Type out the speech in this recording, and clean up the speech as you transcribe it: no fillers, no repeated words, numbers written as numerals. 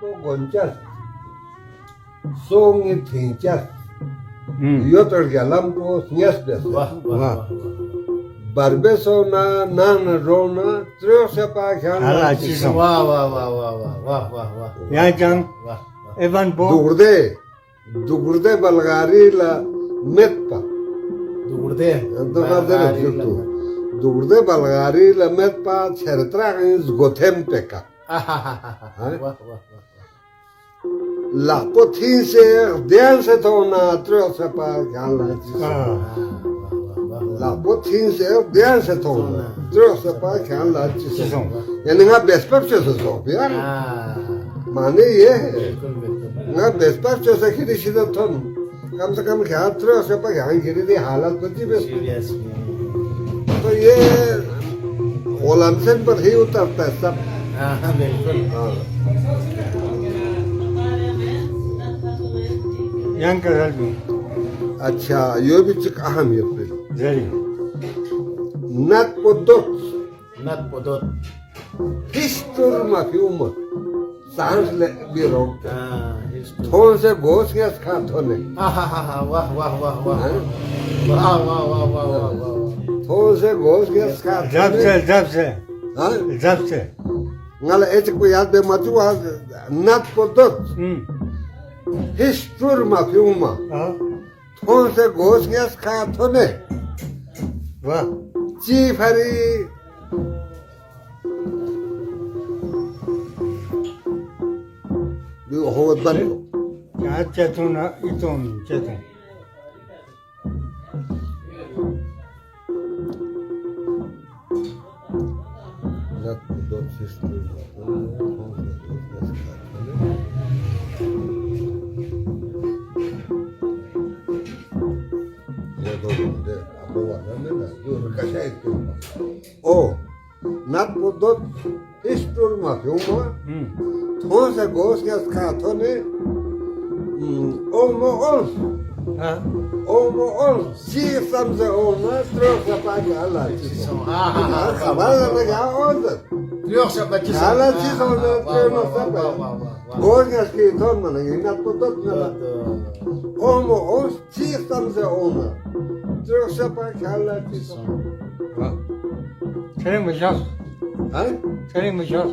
또 건자 송이 팅자 여덟 개 남고 스냐스데스 Vah. barbeso나 나나로나 트로세파 Hala 캬나 çizim. Vah. Yacan Evan bu. dugurde balgari la metpa Dugurde. dugurde balgari la metpa chertra is gotem peka Vah. la pothinse dense tona trosepa 캬na la pothinse dense tona trosepa 캬na Çizim. yani nga bespapçı sohbet माने ये है ना बेस्पास जैसा कि रिश्ता तो कम से कम क्या तरह से पर यहाँ गिरी थी हालत बची बेस तो ये ओलंपिक पर ही उतरता है सब बिल्कुल Yan kadar bir. अच्छा ये भी चिक अहमियत पे Zeri. नत पोदोत Nat podot. हिस्टोर माफी उम्र सांस ले भी रोक History. थोन से गोश के खा थोने Vah. थोन से गोश के खा Zapse. हाँ Zapse. ngala ece ko याद बे मचुआ नत पोदोत हिस्टोर माफी उम्र Ha. थोन से गोश के खा थोने Vah. ची फरी भी हो बन Ya çetuna itom çetun. नत पोदोत हिस्टोर ओ नत पोदोत हिस्टोर माफी उम्र थोन से गोश के खा थोने Ha. si samse olma trosa pagala xavala na ya onda hala si sonda trono sapa gorgas ki ton mana ina potot na si samse olma trosa pagala si son Vah. Senin mi şans? ha Senin mi şans?